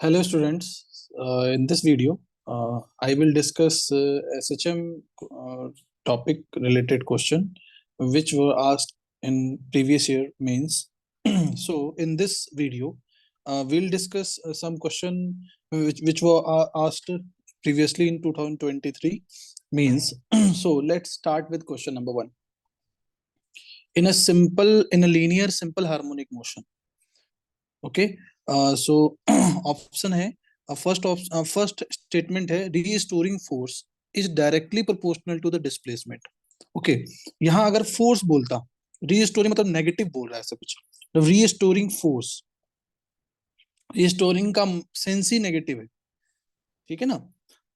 Hello students, in this video I will discuss SHM topic related question which were asked in previous year mains. So in this video we'll discuss some question which were asked previously in 2023 means. So let's start with question number 1. In a linear simple harmonic motion. Okay, so option है first statement है restoring force is directly proportional to the displacement. Okay, यहाँ अगर force बोलता, restoring मतलब negative बोल रहा है ऐसा कुछ. रीस्टोरिंग फोर्स, रीस्टोरिंग का सेंस ही नेगेटिव है, ठीक है ना.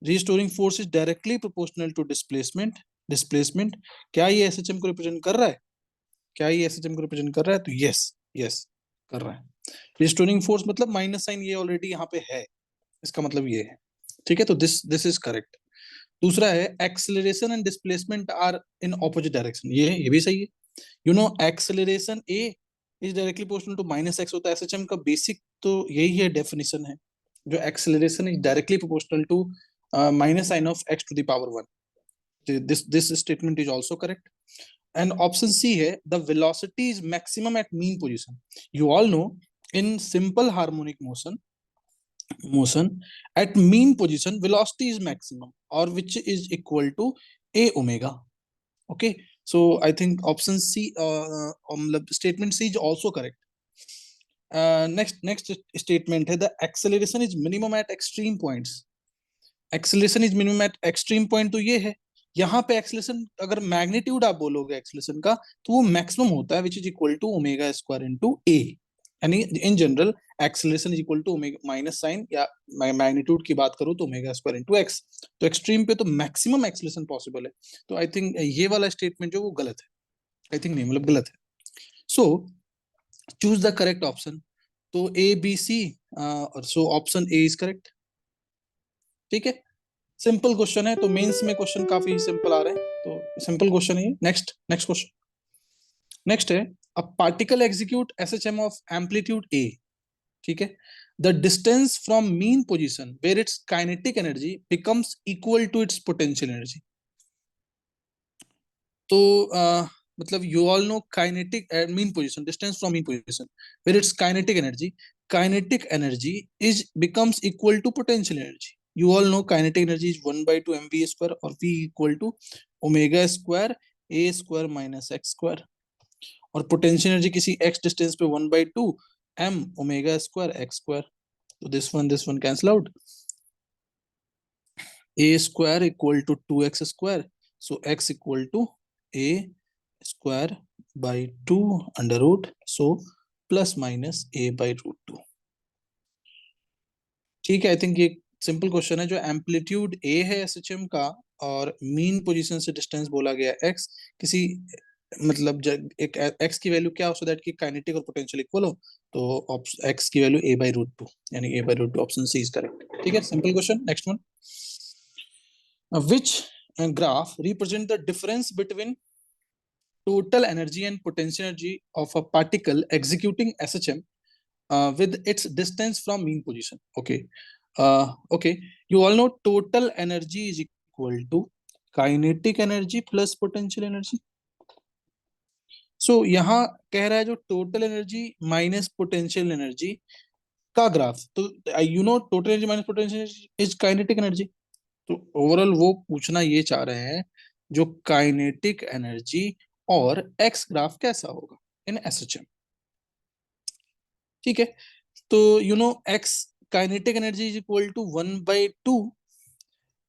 Restoring force is directly proportional to displacement. Displacement क्या ये एसएचएम को रिप्रेजेंट कर रहा है? क्या ये एसएचएम को रिप्रेजेंट कर रहा है? तो यस यस कर रहा है. रिस्टोरिंग फोर्स मतलब माइनस साइन ये ऑलरेडी यहाँ पे है, इसका मतलब ये है, ठीक है. तो दिस इज करेक्ट. दूसरा है acceleration and displacement are in opposite direction. ये भी सही है. You know acceleration a is directly proportional to minus x होता है. एसएचएम का बेसिक तो यही है, डेफिनेशन है, जो acceleration is directly proportional to minus sine of x to the power 1. This statement is also correct. And option C है the velocity is maximum at mean position. You all know in simple harmonic motion at mean position velocity is maximum or which is equal to a omega. Okay, so I think option C statement C is also correct. Next statement है the acceleration is minimum at extreme points. Acceleration is minimum at extreme point, तो ये है. यहाँ पे acceleration अगर magnitude आप बोलोगे acceleration का तो वो मैक्सिमम होता है which is equal to omega square into A. यानी in general acceleration is equal to omega minus sign, या मैग्नीट्यूड की बात करूं तो ओमेगा स्क्वायर इनटू एक्स. तो एक्सट्रीम पे तो मैक्सिमम एक्सेलरेशन पॉसिबल है. तो आई थिंक ये वाला स्टेटमेंट जो वो गलत है. आई थिंक नहीं, मतलब गलत है. So choose the correct option. तो A B C, so option A is correct. ठीक है, सिंपल क्वेश्चन है. तो मेंस में क्वेश्चन काफी सिंपल आ रहे हैं, तो सिंपल क्वेश्चन है. Next question. नेक्स्ट है a particle execute SHM of amplitude A. ठीक है, the distance from mean position where its kinetic energy becomes equal to its potential energy. तो मतलब you all know kinetic mean position, distance from mean position where its kinetic energy is becomes equal to potential energy. You all know kinetic energy is 1/2 mv square और v equal to omega square a square minus x square. और potential energy किसी x distance पे 1/2 m omega square x square. तो this one cancel out. a square equal to 2x square. So x equal to a square by 2 under root. So plus minus a by root 2. ठीक है, I think ये simple question है. जो amplitude ए है SHM का और mean position से distance बोला गया एक्स, किसी मतलब एक एक्स की वैल्यू क्या हो सो दैट कि काइनेटिक और पोटेंशियल इक्वल हो, तो एक्स की वैल्यू a by root 2, यानी a by root 2 option C is correct. ठीक है, simple question. Next one. Which graph represent the difference between total energy and potential energy of a particle executing SHM with its distance from mean position. Okay, okay, you all know total energy is equal to kinetic energy plus potential energy. So यहाँ कह रहा है जो total energy minus potential energy का graph, तो you know total energy minus potential energy is kinetic energy. तो overall वो पूछना ये चाह रहे हैं जो काइनेटिक एनर्जी और एक्स ग्राफ कैसा होगा इन एसएचएम. ठीक है, तो you know x kinetic energy is equal to 1/2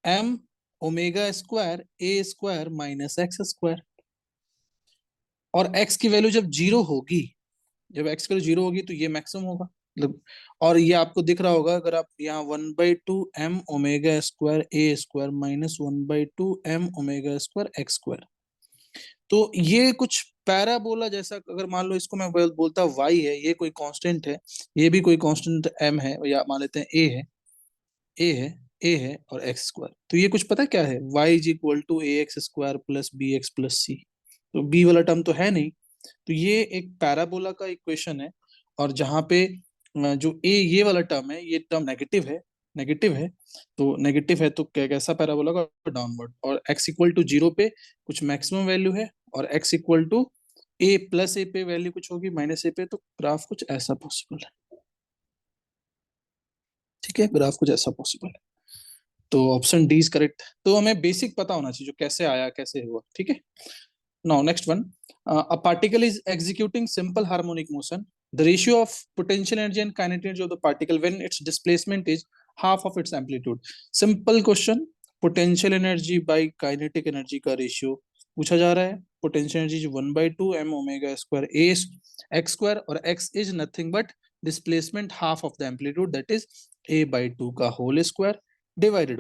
m omega square A square minus x square. और x की वैल्यू जब जीरो होगी, जब x की वैल्यू जीरो होगी तो ये मैक्सिमम होगा मतलब. और ये आपको दिख रहा होगा अगर आप यहाँ 1/2 m ओमेगा स्क्वायर ए square minus 1/2 m omega square X square. तो ये कुछ पैराबोला जैसा, अगर मान लो इसको मैं बोलता y है, ये कोई कांस्टेंट है, ये भी कोई कांस्टेंट m है, या मान लेते हैं a है और x स्क्वायर. तो ये कुछ पता क्या है? y is equal to A X square plus B X plus C. तो b वाला टर्म तो है नहीं. तो ये एक पैराबोला का इक्वेशन है, और जहां पे जो ए ये वाला टर्म है, ये टर्म नेगेटिव है, नेगेटिव है, तो नेगेटिव है तो कैसा पैराबोला का डाउनवर्ड, और x इक्वल टू 0 पे कुछ मैक्सिमम वैल्यू है, और x equal to a plus A पे वैल्यू कुछ होगी माइनस ए पे, तो ग्राफ कुछ ऐसा पॉसिबल है। ठीक है, ग्राफ कुछ ऐसा पॉसिबल है, तो ऑप्शन डी इज करेक्ट। तो हमें बेसिक पता होना चाहिए जो कैसे आया कैसे हुआ। ठीक है, now next one, a particle is executing simple harmonic motion. The ratio of potential energy and kinetic energy of the particle when its displacement is half of its amplitude. Simple question, potential energy by kinetic energy का ratio पूछा जा रहा है। potential energy is 1/2 m omega square a x square, और x is nothing but displacement half of the amplitude, that is a/2 का whole square divided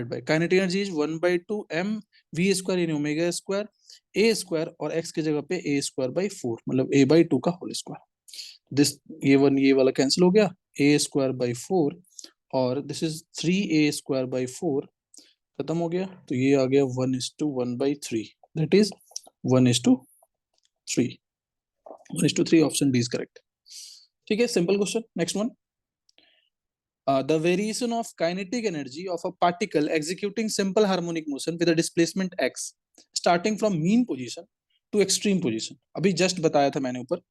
by kinetic energy is 1/2 m v square in omega square a square, और x की जगह पे a square by 4, मतलब a/2 का whole square. This ये वाला cancel हो गया, a square by 4, और this is 3a square by 4 खत्म हो गया, तो ये आ गया 1:1/3, that is 1:3, 1:3, option D is correct. ठीक है, simple question. Next one, the variation of kinetic energy of a particle executing simple harmonic motion with a displacement x starting from mean position to extreme position। अभी just बताया था मैंने ऊपर,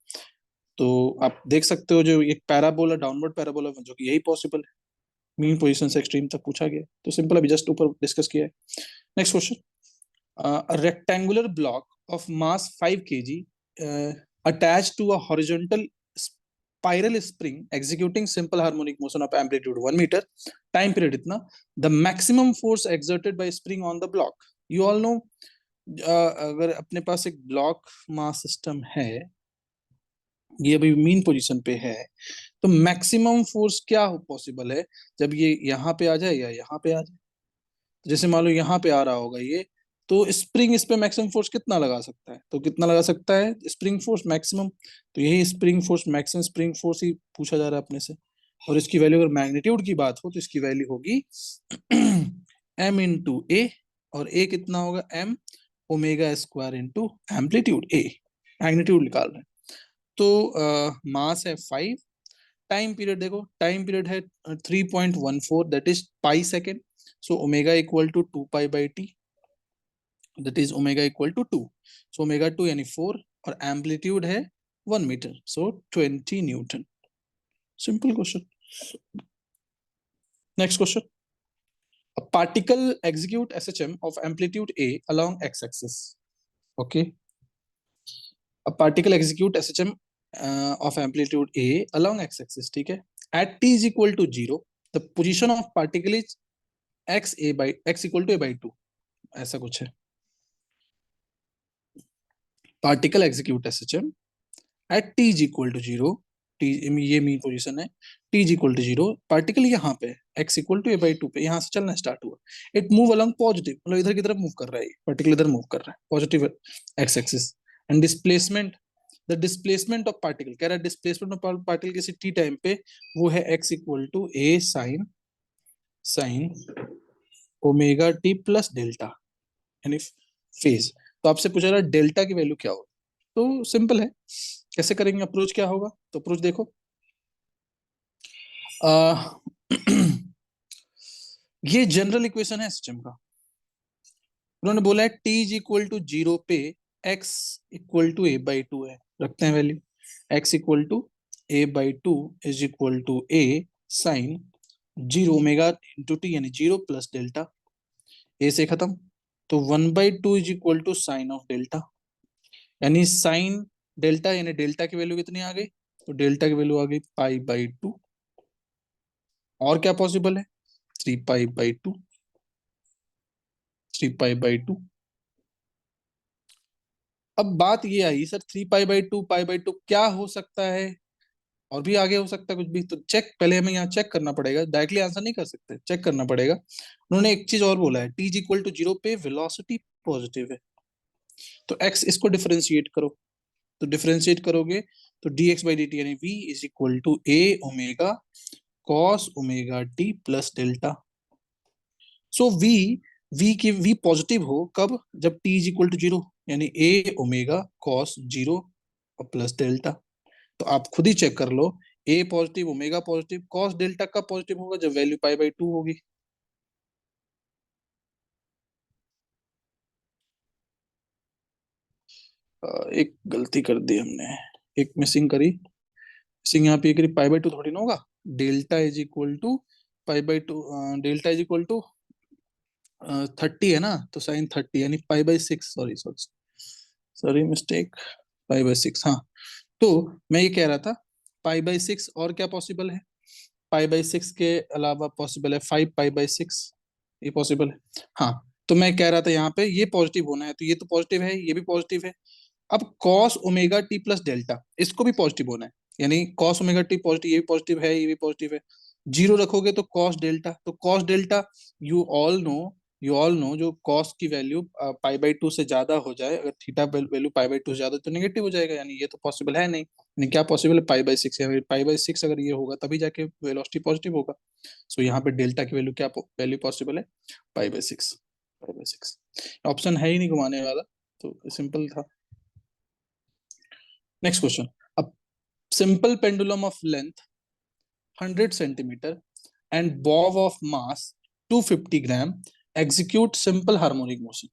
तो आप देख सकते हो जो एक पैराबोला, डाउनवर्ड पैराबोला, जो कि यही पॉसिबल है, मीन पोजीशन से एक्सट्रीम तक पूछा गया, तो सिंपल अभी जस्ट ऊपर डिस्कस किया है। Next question, a rectangular block of mass 5 kg attached to a horizontal spiral spring executing simple harmonic motion of amplitude 1 meter, time period इतना, the maximum force exerted by spring on the block, you all know, अगर अपने पास एक block mass system है, ये अभी mean position पे है, तो मैक्सिमम फोर्स क्या पॉसिबल है जब ये यहाँ पे आ जाए या यहाँ पे आ जाए। जैसे मान लो यहाँ पे आ रहा होगा ये, तो स्प्रिंग इस पे मैक्सिमम फोर्स कितना लगा सकता है, तो कितना लगा सकता है स्प्रिंग फोर्स मैक्सिमम, तो यही spring force, maximum spring force ही पूछा जा रहा है अपने से। और इसकी वैल्यू अगर मैग्नीट्यूड की बात हो तो इसकी वैल्यू होगी m इंटू ए, और a कितना होगा m omega square into amplitude a, magnitude निकाल रहे हैं। तो मास है 5, टाइम पीरियड देखो, टाइम पीरियड है 3.14, that is pi second, so omega equal to 2 pi by t, that is omega equal to 2, so omega 2 यानी 4, और एम्पलीट्यूड है 1 metre, so 20 newton. Simple question. Next question, a particle execute SHM of amplitude a along x-axis, okay, a particle execute SHM of amplitude a along x-axis, ठीक है, at t is equal to 0 the position of particle is x equal to a by 2, ऐसा कुछ है। Particle execute SHM at t is equal to 0, t ये mean position है, t is equal to 0, particle यहाँ पे x equal to a by 2 पे यहाँ से चलना स्टार्ट हुआ, इट मूव अलोंग पॉजिटिव, मतलब इधर की तरफ मूव कर रहा है, पार्टिकल इधर मूव कर रहा है positive x axis, and displacement, the displacement of particle, कह रहा है डिस्प्लेसमेंट ऑफ पार्टिकल किसी t टाइम पे वो है x equal to a sine omega t plus delta, यानी फेज। तो आपसे पूछा रहा है डेल्टा की वैल्यू क्या होगी, तो सिंपल है, कैसे करेंगे, अप्रोच क्या होगा, तो अप्रोच देखो, ये जनरल इक्वेशन है सिस्टम का, उन्होंने बोला है t इज इक्वल टू 0 पे x equal to a by 2 है, रखते हैं value, x equal to a by 2 is equal to a sine 0 omega into t, यानी 0 प्लस डेल्टा, a से खत्म, तो 1/2 is equal to sine of delta, यानी sine delta, यानी डेल्टा की वैल्यू कितनी आ गई, तो डेल्टा की वैल्यू आ गई पाई बाई 2, और क्या पॉसिबल है 3 पाई बाई 2, 3 पाई बाई 2। अब बात ये आई सर 3 पाई बाई 2 क्या हो सकता है, और भी आगे हो सकता है कुछ भी, तो चेक, पहले हमें यहाँ चेक करना पड़ेगा, डायरेक्टली आंसर नहीं कर सकते, चेक करना पड़ेगा। उन्होंने एक चीज और बोला है, टी इज इक्वल टू 0 पे वेलोसिटी पॉजिटिव है, तो एक्स इसको डिफरेंशिएट करो, तो डिफरेंशिएट करोगे तो dx बाई dt यानी v is equal to a omega cos omega t plus delta. So v positive हो कब, जब t इज इक्वल टू 0, यानी a omega cos 0 plus delta. तो आप खुद ही चेक कर लो, A positive, omega positive, cos delta कब पॉजिटिव होगा? जब वैल्यू पाई बाई 2 होगी। एक गलती कर दी हमने, एक मिसिंग करी। मिसिंग यहाँ पे ये करी, पाई बाई 2 थोड़ी ना होगा। Delta is equal to pi by 2, delta is equal to 30 है ना, तो साइन 30 यानी pi by 6, sorry sorry sorry mistake, pi by 6। हाँ, तो मैं ये कह रहा था पाई बाई 6 और क्या पॉसिबल है? पाई बाई 6 के अलावा पॉसिबल है 5 पाई बाई 6, ये पॉसिबल है। हाँ, तो मैं कह रहा था यहाँ पे ये पॉजिटिव होना है, तो ये तो पॉजिटिव है, ये भी पॉजिटिव है। अब cos omega t plus delta, इसको भी पॉजिटिव होना है, यानी कॉस ओमेगा टी पॉजिटिव, ये भी पॉजिटिव है, ये भी पॉजिटिव है। जीरो रखोगे तो कॉस डेल्टा, तो cos delta U all no, you all no जो कॉस की वैल्यू पाई बाई 2 से ज्यादा हो जाए, अगर थीटा वैल्यू पाई बाई 2 से ज्यादा तो नेगेटिव हो जाएगा, यानी ये तो पॉसिबल है नहीं। यानी क्या पॉसिबल है? पाई बाई 6, पाई बाई 6 अगर ये होगा तभी जाके वेलोसिटी पॉजिटिव होगा। सो यहाँ पे डेल्टा की वैल्यू क्या वैल्यू पॉसिबल है? पाई बाई 6, पाई बाई 6। ऑप्शन है ही नहीं घुमाने वाला, तो सिंपल था। Next question. A simple pendulum of length 100 centimeter and bob of mass 250 gram execute simple harmonic motion.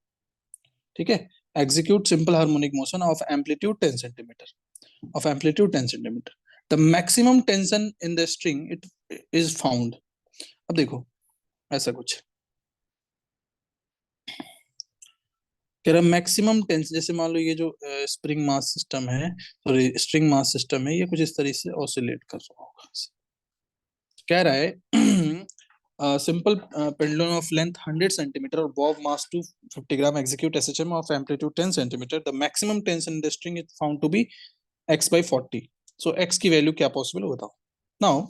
ठीक है, execute simple harmonic motion of amplitude 10 centimeter, of amplitude 10 centimeter. The maximum tension in the string it is found. अब देखो ऐसा कुछ कह रहा maximum tension, जैसे मान लो ये जो स्प्रिंग मास सिस्टम है, सॉरी स्ट्रिंग मास सिस्टम है, ये कुछ इस तरीके से ऑसिलेट कर रहा होगा। कह रहा है simple pendulum of length 100 centimetre और bob mass 250 gram execute SHM of amplitude 10 centimetre, the maximum tension in the string is found to be x by 40। So x की वैल्यू क्या पॉसिबल है बताओ। नाउ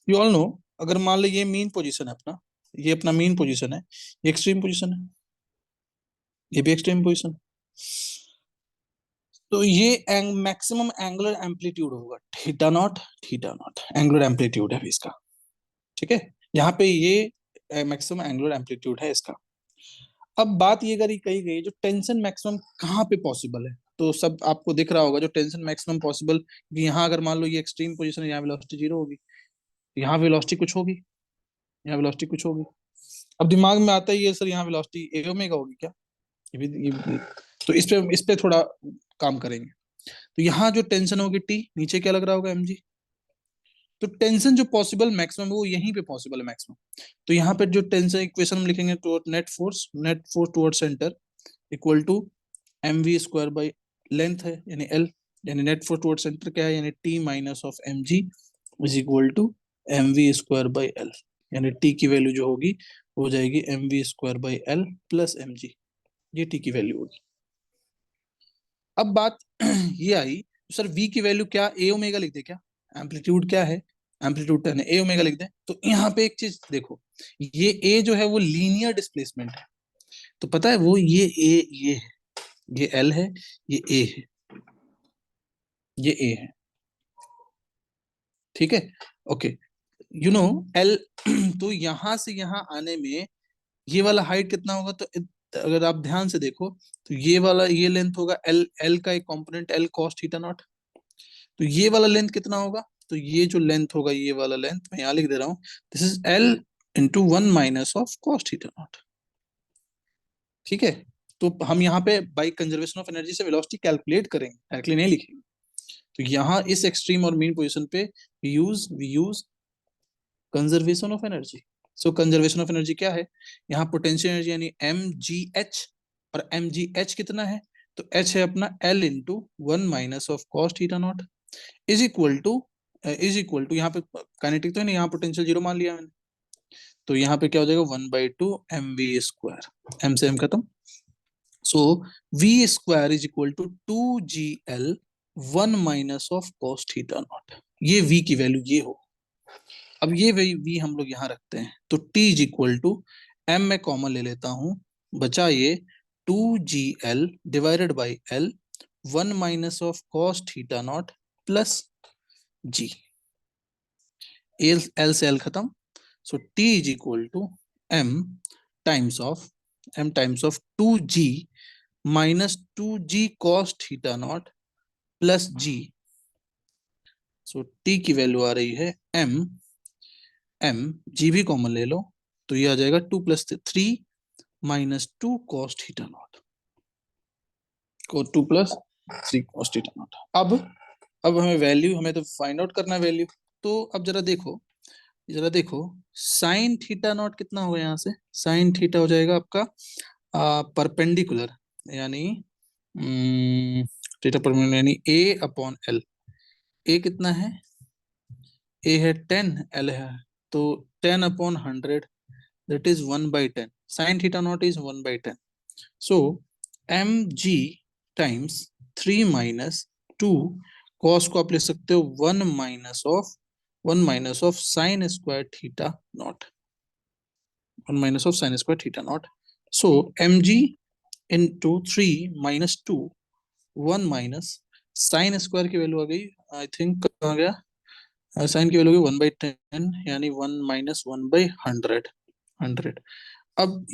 यू ऑल नो, अगर मान लो ये mean position है अपना, ये अपना मीन पोजीशन है, ये एक्सट्रीम पोजीशन है, ये भी एक्सट्रीम पोजीशन, तो ये मैक्सिमम एंगुलर एम्पलीट्यूड होगा theta naught, theta naught angular amplitude है इसका। ठीक है, यहाँ पे ये मैक्सिमम एंगुलर एम्पलीट्यूड है इसका। अब बात ये करी कही गई जो टेंशन मैक्सिमम कहाँ पे पॉसिबल है, तो सब आपको दिख रहा होगा जो टेंशन मैक्सिमम पॉसिबल, यहाँ अगर मान लो ये एक्सट्रीम पोजीशन है, यहाँ वेलोसिटी जीरो होगी, यहाँ वेलोसिटी कुछ होगी, यहाँ वेलोसिटी कुछ होगी। अब दिमाग में आता है ये सर यहाँ वेलोसिटी ए ओमेगा होगी क्या, ये तो इस पे थोड़ा काम करेंगे। तो यहाँ जो टेंशन होगी टी, नीचे क्या लग रहा होगा mg, तो टेंशन जो पॉसिबल मैक्सिमम वो यहीं पे पॉसिबल है मैक्सिमम। तो यहाँ पे जो टेंशन इक्वेशन हम लिखेंगे to net force toward centre equal to M we square by length है यानी एल, यानी नेट फोर्स टुवर्ड सेंटर क्या है, यानी T minus of M G is equal to M we square by L, यानी T की value जो होगी हो जाएगी M we square by L plus M G, ये टी की वैल्यू होगी। अब बात ये आई सर वी की वैल्यू क्या, ए ओमेगा लिख दे क्या, एम्पलीट्यूड क्या है, एम्पलीट्यूड 10 है, ए ओमेगा लिख दे। तो यहाँ पे एक चीज देखो, ये ए जो है वो लीनियर डिस्प्लेसमेंट है, तो पता है वो ये है, ये एल है, ये ए है, ये ए है। ठीक है, ओके, यू नो एल तो यहां से यहां आने में ये वाला हाइट कितना होगा, तो अगर आप ध्यान से देखो तो ये वाला ये लेंथ होगा एल, एल का एक component L cos theta not, तो ये वाला लेंथ कितना होगा, तो ये जो लेंथ होगा ये वाला लेंथ मैं यहाँ लिख दे रहा हूँ, this is L into 1 minus of cos theta naught. ठीक है, तो हम यहाँ पे बाई कंजर्वेशन ऑफ एनर्जी से वेलोसिटी कैलकुलेट करेंगे, डायरेक्टली नहीं लिखेंगे। तो यहाँ इस एक्सट्रीम और मीन पोजीशन पे we use conservation of energy. So conservation of energy क्या है, यहाँ पोटेंशियल एनर्जी यानी एम जी एच, और एम जी एच कितना है, तो एच है अपना L into 1 minus of cos theta naught is equal to यहाँ पे काइनेटिक तो है ना, यहाँ पोटेंशियल जीरो मान लिया मैंने, तो यहाँ पे क्या हो जाएगा 1/2 एम वी स्क्वायर, एम से एम खत्म। So V square is equal to 2 GL 1 minus of cos theta naught, ये वी की वैल्यू ये हो। अब ये वी हम लोग यहाँ रखते हैं, तो T is equal to M में कॉमन ले लेता हूं, बचा ये 2 GL divided by L 1 minus of cos theta naught plus G, L से एल खत्म। So T is equal to M times of 2G minus 2G cos theta naught plus G, so T की value आ रही है जी भी common ले लो, तो ये आ जाएगा 2 + 3 -2 cos थीटा नॉट, को 2 + 3 cos थीटा नॉट। अब हमें वैल्यू, हमें तो फाइंड आउट करना है वैल्यू। तो अब जरा देखो साइन थीटा नॉट कितना होगा यहाँ से। साइन थीटा हो जाएगा आपका परपेंडिकुलर, यानी थीटा परपेंडिकुलर यानी A/L। ए कितना है, ए है 10, एल है तो 10/100, that is 1/10। Sine theta naught is 1/10। So mg times 3 - 2 cos को आप ले सकते हो 1 - sine square theta naught, 1 - sine square theta naught. सो mg into 3 - 2, 1 - साइन स्क्वायर की वैल्यू आ गई, आई थिंक कहाँ गया, साइन की वैल्यू होगी 1/10, यानी 1 - 1/100, 100। अब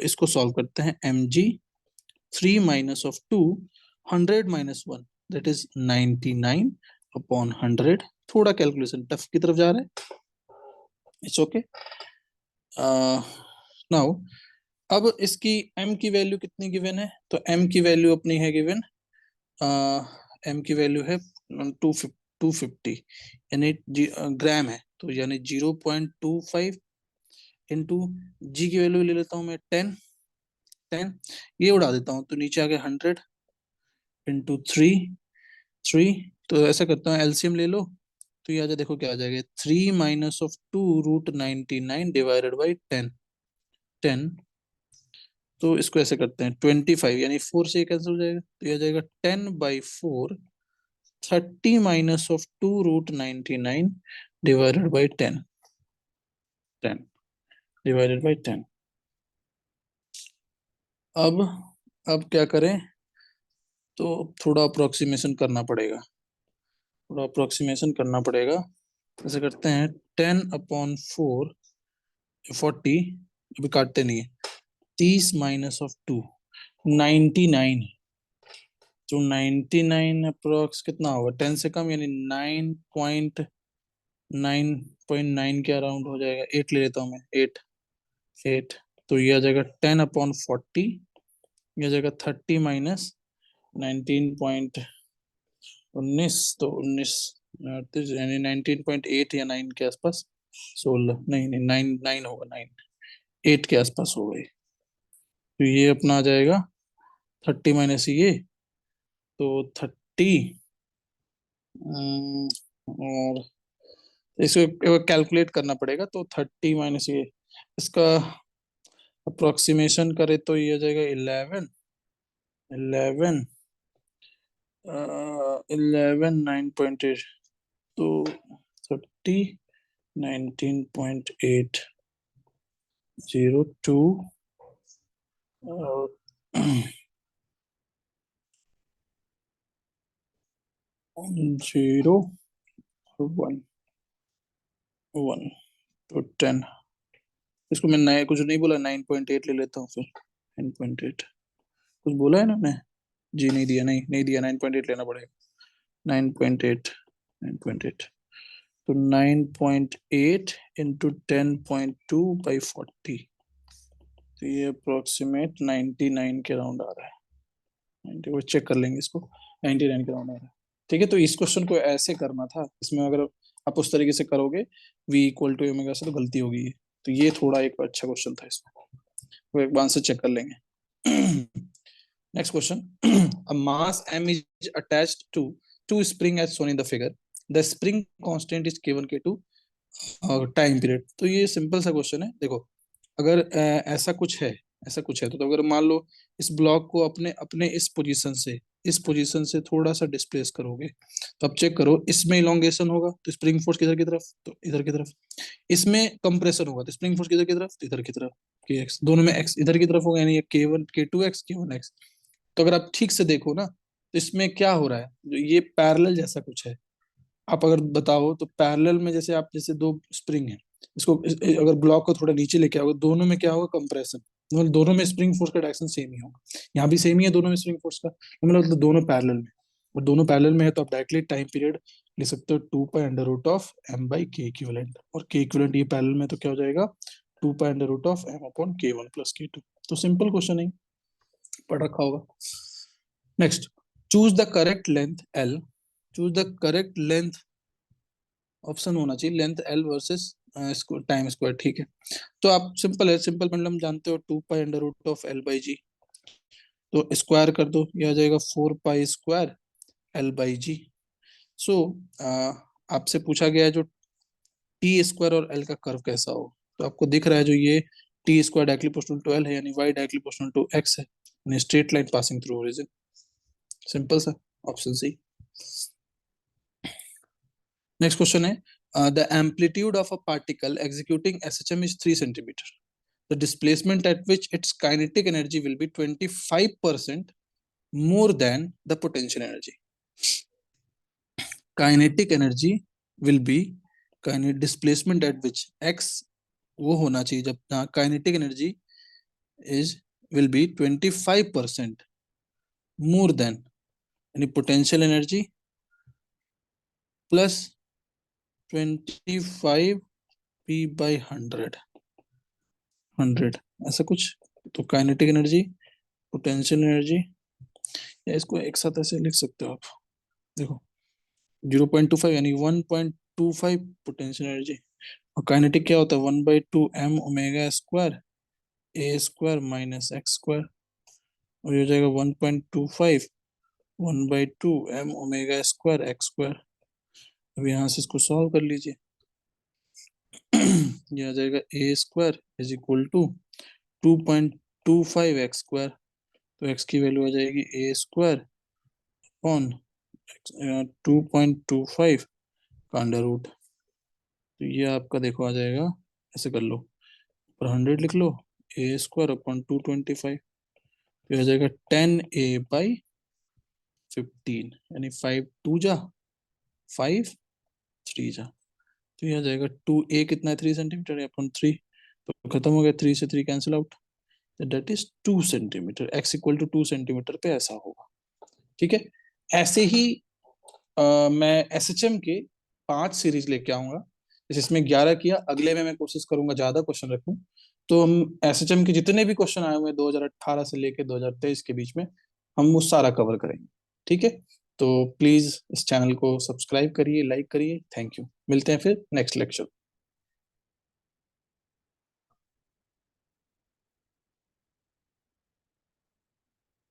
इसको सॉल्व करते हैं। mg 3 - 2, 100 - 1, that is 99/100। थोड़ा कैलकुलेशन टफ की तरफ जा रहा है, इट्स ओके। नाउ अब इसकी m की वैल्यू कितनी गिवन है, तो m की वैल्यू अपनी है गिवन, m की वैल्यू है 250 यानी ग्राम है, तो यानी 0.25 इंटू जी की वैल्यू ले लेता हूँ मैं 10, ये उड़ा देता हूँ तो नीचे आ गया 100 इंटू 3, तो ऐसा करता हूँ एलसीएम ले लो, तो ये आ जाए, देखो क्या आ जाएगा, 3 - 2 √99 डिवाइडेड बाई 10, तो इसको ऐसे करते हैं 25, यानी 4 से कैंसिल हो जाएगा, तो ये आ जाएगा 10/4, 30 - 2 √99 डिवाइडेड बाई 10 डिवाइडेड बाई 10। अब अब क्या करें, तो थोड़ा अप्रोक्सीमेशन करना पड़ेगा, ऐसे करते हैं 10/4, 40, अभी काटते नहीं है, 30 - 2 99, तो 99 अप्रोक्स कितना होगा, 10 से कम, यानी 9.9 के अराउंड हो जाएगा। 8 ले लेता हूँ मैं, 8, तो ये आ जाएगा 10/40, ये आ जाएगा 30 - 19.19, तो 19 यानी 19.8 या 9 के आसपास, 16, नहीं नहीं 9 होगा, 8 के आसपास हो गई, तो ये अपना आ जाएगा 30 - ये, तो 30, और इसको कैलकुलेट करना पड़ेगा, तो 30 - ये, इसका अप्रोक्सीमेशन करे तो ये आ जाएगा 11, 9.8, तो 30, 19.802 और 0.1, तो 10, इसको मैं नया कुछ नहीं बोला, 9.8 ले लेता हूँ फिर, 9.8 कुछ बोला है ना मैं, जी नहीं दिया, नहीं दिया, 9.8 लेना पड़ेगा, 9.8, 9.8, तो 9.8 इंटू 10.2/40, तो ये अप्रोक्सीमेट 99 के राउंड आ रहा है, 90, वो चेक कर लेंगे इसको, 99 के राउंड आ रहा है। ठीक है, तो इस क्वेश्चन को ऐसे करना था, इसमें अगर आप उस तरीके से करोगे v = से, तो गलती होगी ये, तो ये थोड़ा एक अच्छा क्वेश्चन था, इसमें वो एक बार से चेक कर लेंगे। Next question. A mass m is attached to two spring as shown in the figure. The spring constant is k1 k2 time period. तो ये सिंपल सा क्वेश्चन है, देखो अगर ऐसा कुछ है तो अगर मान लो इस ब्लॉक को अपने अपने इस पोजीशन से थोड़ा सा डिस्प्लेस करोगे, तो अब चेक करो, इसमें इलोंगेशन होगा तो स्प्रिंग फोर्स किधर की तरफ, तो इधर की तरफ, इसमें कंप्रेशन होगा तो स्प्रिंग फोर्स किधर की तरफ, तो इधर की तरफ, के एक्स, दोनों में एक्स इधर की तरफ होगा, यानी k1 k2x k1x। तो अगर आप ठीक से देखो ना, तो इसमें क्या हो रहा है, जो ये पैरेलल जैसा कुछ है, आप अगर बताओ तो पैरेलल में, जैसे आप जैसे दो स्प्रिंग है, अगर ब्लॉक को थोड़ा नीचे लेके आओगे, दोनों में क्या होगा, कंप्रेशन, दोनों में स्प्रिंग फोर्स का डायरेक्शन सेम ही होगा, यहाँ भी सेम ही है दोनों में स्प्रिंग फोर्स का, तो मतलब दोनों पैरेलल में, और दोनों पैरेलल में है तो आप डायरेक्टली टाइम पीरियड लिख सकते हो 2 pi under root of m by K equivalent, और के इक्विवेलेंट ये पैरेलल में तो क्या हो जाएगा 2 pi under root of m upon k1 plus k2। तो सिंपल क्वेश्चन है, पढ़ रखा होगा। Next, choose the correct length l, choose the correct length, option होना चाहिए length l versus time square, ठीक है। तो आप सिंपल है, सिंपल मतलब जानते हो 2 pi under root of l by G, तो स्क्वायर कर दो, ये आ जाएगा 4 pi square l by G. So आपसे पूछा गया है जो टी स्क्वायर और एल का कर्व कैसा हो, तो आपको दिख रहा है जो ये T square directly proportional to L है, यानी Y directly proportional to X है, यानी straight line passing through origin. Simple सा, ऑप्शन सी। नेक्स्ट क्वेश्चन है, the amplitude of a particle executing SHM is 3 centimetre, the displacement eight which it's kinetic energy will be 25% more than the potential energy. Kinetic energy will be displacement at which x वो होना चाहिए जब kinetic energy is will be 25% more than, यानी potential energy plus 25 p by 100 ऐसा कुछ। तो kinetic energy, potential energy, या इसको एक साथ ऐसे लिख सकते हो आप, देखो 0.25 यानी 1.25 पोटेंशियल एनर्जी, और काइनेटिक क्या होता है 1/2 m ओमेगा स्क्वायर ए स्क्वायर माइनस एक्स स्क्वायर, और ये हो जाएगा 1.25 1/2 m omega square X square. अब यहाँ से इसको सॉल्व कर लीजिए। ये आ जाएगा A square is equal to 2.25 X square, तो एक्स की वैल्यू आ जाएगी ए स्क्वायर अपॉन 2.25 का अंडर रूट, तो ये आपका देखो आ जाएगा, ऐसे कर लो पर 100 लिख लो, ए स्क्वायर अपॉन 225, तो आ जाएगा 10a/15, यानी 5 2 जा 5 3 जा, तो ये आ जाएगा 2a कितना है 3 सेंटीमीटर अपॉन 3, तो खत्म हो गया, 3 से 3 cancel out, that is 2 centimetre, x equal to 2 centimetre पे ऐसा होगा। ठीक है, ऐसे ही मैं एसएचएम के 5 सीरीज लेके आऊंगा, जैसे इसमें 11 किया, अगले में मैं कोशिश करूंगा ज्यादा क्वेश्चन रखूं, तो हम एसएचएम के जितने भी क्वेश्चन आए हुए 2018 से लेके 2023 के बीच में हम वो सारा कवर करेंगे। ठीक है, तो प्लीज इस चैनल को सब्सक्राइब करिए, लाइक करिए। थैंक यू, मिलते हैं फिर नेक्स्ट लेक्चर।